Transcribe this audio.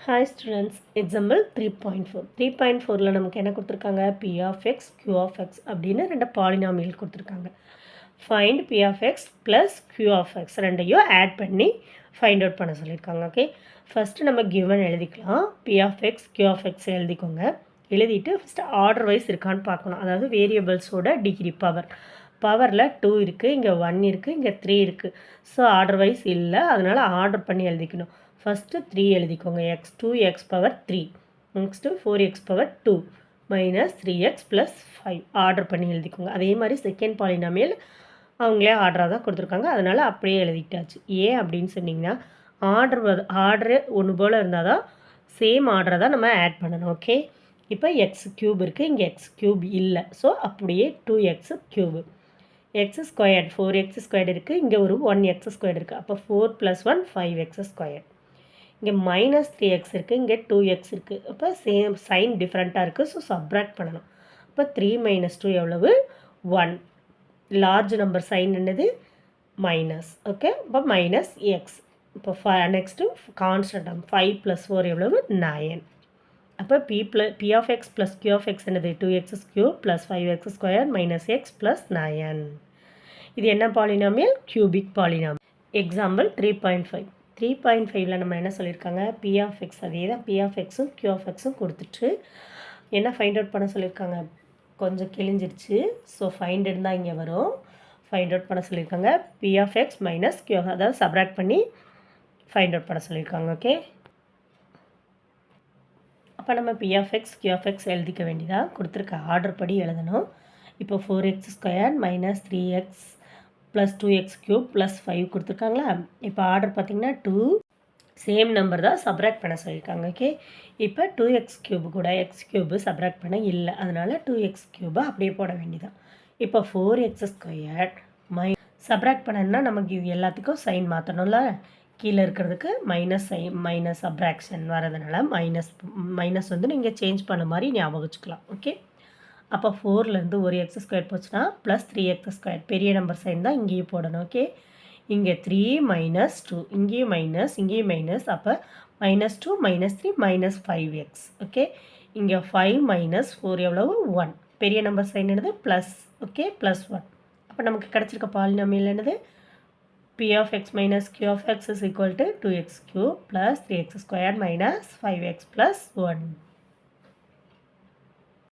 Hi students, example 3.4. 3.4ல நமக்கு என்ன கொடுத்துருக்காங்க? P of x, Q of x அப்படின்னு ரெண்டு பாலினாமியல் கொடுத்துருக்காங்க. Find P of x plus Q of x ரெண்டையும் ஆட் பண்ணி ஃபைண்ட் அவுட் பண்ண சொல்லியிருக்காங்க. ஓகே, ஃபஸ்ட்டு நம்ம கிவன் எழுதிக்கலாம். P of x, Q of x எழுதிக்கோங்க. எழுதிட்டு ஃபஸ்ட்டு ஆர்டர் வைஸ் இருக்கான்னு பார்க்கணும். அதாவது வேரியபிள்ஸோட டிகிரி பவரில் 2 இருக்குது, இங்கே 1 இருக்குது, இங்கே 3 இருக்குது. ஸோ ஆர்டர் வைஸ் இல்லை, அதனால் ஆர்டர் பண்ணி எழுதிக்கணும். ஃபஸ்ட்டு 3 எழுதிக்கோங்க. X 2x power 3, next 4x power 2 minus 3x plus 5 order பண்ணி எழுதிக்கோங்க. அதே மாதிரி செகண்ட் பாலினாமியல் அவங்களே ஆர்டராக தான் கொடுத்துருக்காங்க, அதனால் அப்படியே எழுதிட்டாச்சு. ஏன் அப்படின்னு சொன்னிங்கன்னா ஆர்டரு ஒன்று போல் இருந்தால் தான் சேம் ஆர்டரை தான் நம்ம ஆட் பண்ணணும். ஓகே, இப்போ எக்ஸ் க்யூப் இருக்குது, இங்கே எக்ஸ் க்யூப் இல்லை, ஸோ அப்படியே 2x cube. X squared 4x squared இருக்குது, இங்கே ஒரு 1x ஸ்கொயர்டு இருக்குது, அப்போ 4 + 1 5x ஸ்கொயர்டு. இங்கே மைனஸ் 3x இருக்குது, இங்கே 2x இருக்குது, அப்போ சேம் சைன் டிஃப்ரெண்ட்டாக இருக்குது, ஸோ சப்ராக்ட் பண்ணணும். அப்போ 3 - 2 எவ்வளவு? 1. லார்ஜ் நம்பர் சைன் என்னது? மைனஸ். ஓகே, அப்போ மைனஸ் எக்ஸ். இப்போ நெக்ஸ்ட்டு கான்ஸ்டன்ட் 5 + 4 எவ்வளவு? 9. அப்போ P of x + Q of x என்னது? 2x³ + 5x square minus X plus 9. இது என்ன பாலினாமியல்? Cubic polynomial. எக்ஸாம்பிள் 3.5. 3.5ல் நம்ம என்ன சொல்லியிருக்காங்க? P of x, அதே தான் P of xும் Q of xும் கொடுத்துட்டு என்ன ஃபைண்ட் அவுட் பண்ண சொல்லியிருக்காங்க? கொஞ்சம் கிழிஞ்சிருச்சு, ஸோ ஃபைண்ட் அவுட் தான் இங்கே வரும். ஃபைண்ட் அவுட் பண்ண சொல்லியிருக்காங்க P of x minus Q, அதாவது சப்ராக்ட் பண்ணி ஃபைண்ட் அவுட் பண்ண சொல்லியிருக்காங்க. ஓகே, அப்போ நம்ம P of x, Q of x எழுதிக்க வேண்டியதாக கொடுத்துருக்க ஆர்டர் படி எழுதணும். இப்போ 4x² minus 3x plus 2x³ plus 5 கொடுத்துருக்காங்களா? இப்போ ஆர்டர் பார்த்திங்கன்னா 2 சேம் நம்பர் தான் சப்ராக்ட் பண்ண சொல்லியிருக்காங்க. ஓகே, இப்போ 2x³ கூட x³ சப்ராக்ட் பண்ண இல்லை, அதனால் 2x³ அப்படியே போட வேண்டியதான். இப்போ 4x² சப்ராக்ட் பண்ணணும்னா நமக்கு இது எல்லாத்துக்கும் சைன் மாற்றணும்ல. கீழே இருக்கிறதுக்கு மைனஸ் சப்ராக்ஷன் வரதுனால மைனஸ் வந்து நீங்கள் சேஞ்ச் பண்ண மாதிரி ஞாபகம் வச்சுக்கலாம். ஓகே, அப்போ 4லேருந்து ஒரு x² போச்சுன்னா ப்ளஸ் 3x², பெரிய நம்பர் சைன் தான் இங்கேயும் போடணும். ஓகே, இங்கே 3 - 2, இங்கேயும் மைனஸ், அப்போ -2 -3 -5x. ஓகே, இங்கே 5 - 4 எவ்வளவு? 1. பெரிய நம்பர் சைன் என்னது? ப்ளஸ். ஓகே, +1. அப்போ நமக்கு கிடச்சிருக்க பாலினாமியல் என்னது? P of x minus Q of x is equal to 2x³ plus 3x² minus 5x plus 1.